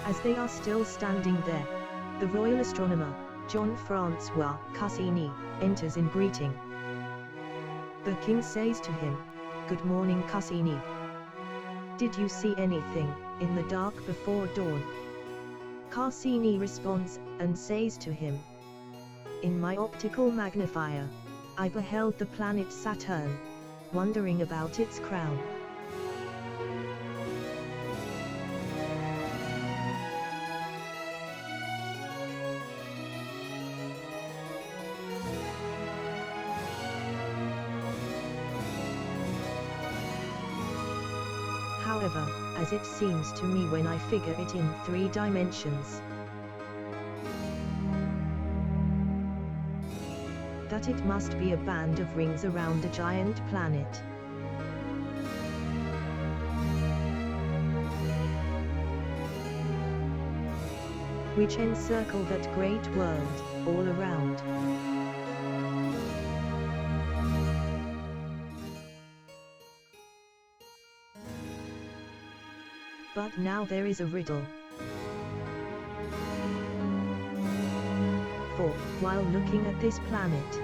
As they are still standing there, the royal astronomer, Jean-Francois Cassini, enters in greeting. The king says to him, "Good morning, Cassini. Did you see anything in the dark before dawn?" Cassini responds, and says to him, "In my optical magnifier, I beheld the planet Saturn, wondering about its crown." However, as it seems to me when I figure it in 3 dimensions, that it must be a band of rings around a giant planet. Which encircle that great world, all around. But now there is a riddle. For, while looking at this planet,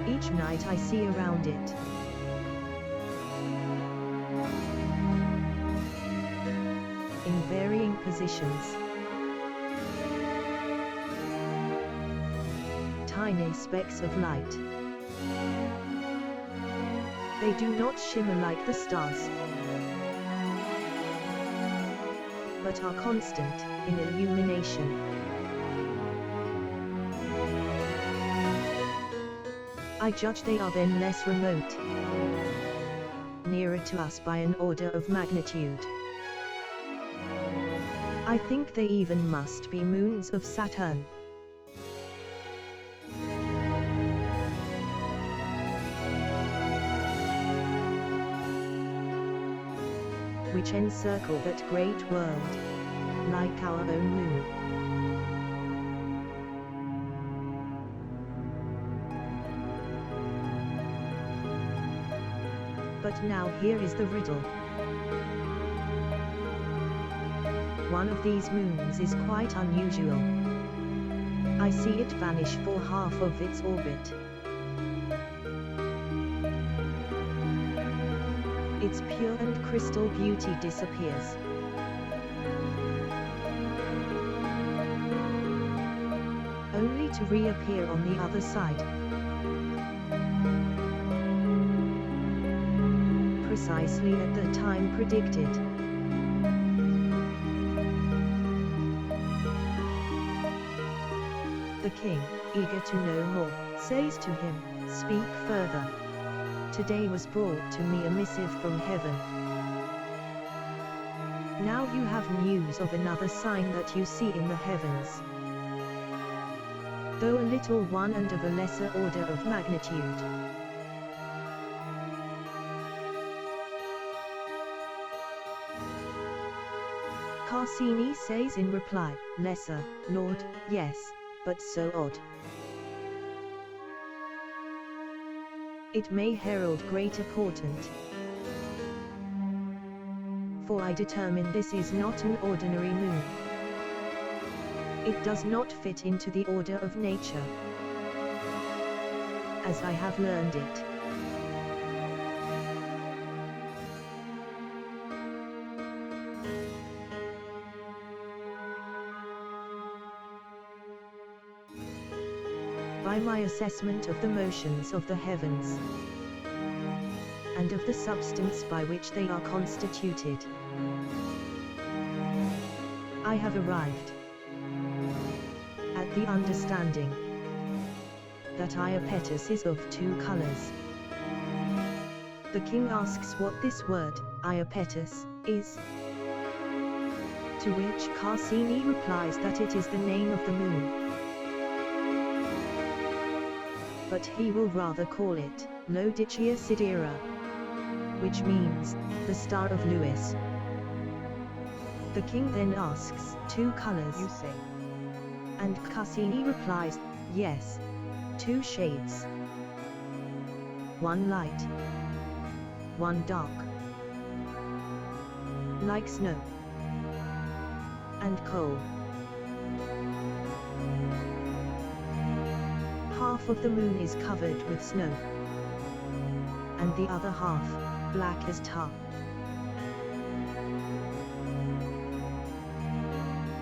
each night I see around it in varying positions tiny specks of light. They do not shimmer like the stars, but are constant in illumination. I judge they are then less remote, nearer to us by an order of magnitude. I think they even must be moons of Saturn. Which encircle that great world, like our own moon. But now here is the riddle. One of these moons is quite unusual. I see it vanish for half of its orbit. Its pure and crystal beauty disappears. Only to reappear on the other side. Precisely at the time predicted. The king, eager to know more, says to him, "Speak further. Today was brought to me a missive from heaven. Now you have news of another sign that you see in the heavens. Though a little one and of a lesser order of magnitude. Cassini says in reply, "Lesser, Lord, yes, but so odd. It may herald greater portent. For I determine this is not an ordinary moon. It does not fit into the order of nature, as I have learned it. By my assessment of the motions of the heavens, and of the substance by which they are constituted, I have arrived at the understanding that Iapatus is of 2 colors." The king asks what this word, Iapatus, is, to which Cassini replies that it is the name of the moon. But he will rather call it Laodicea Sidera, which means the star of Lewis. The king then asks, 2 colors, you say? And Cassini replies, yes, 2 shades. One light, one dark. like snow and coal. Half of the moon is covered with snow, and the other half, black as tar.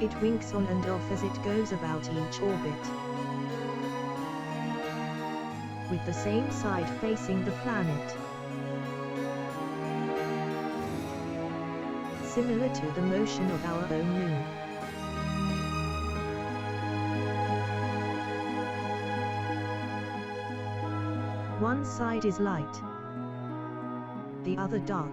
It winks on and off as it goes about each orbit, with the same side facing the planet, similar to the motion of our own moon. One side is light, the other dark.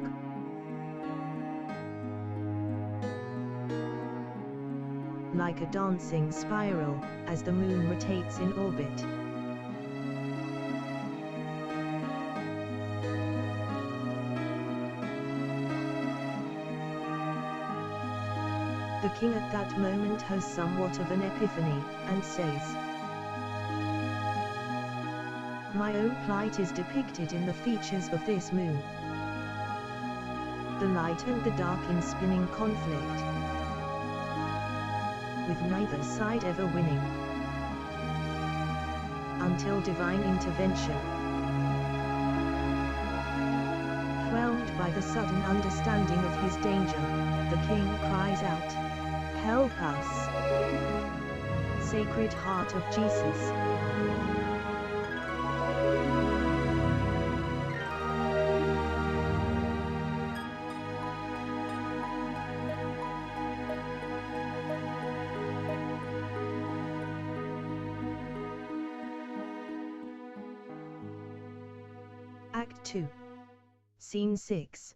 Like a dancing spiral, as the moon rotates in orbit. The king at that moment has somewhat of an epiphany, and says, "My own plight is depicted in the features of this moon. The light and the dark in spinning conflict, with neither side ever winning, until divine intervention. Whelmed by the sudden understanding of his danger, the king cries out, 'Help us, Sacred Heart of Jesus.'" Act 2. Scene 6.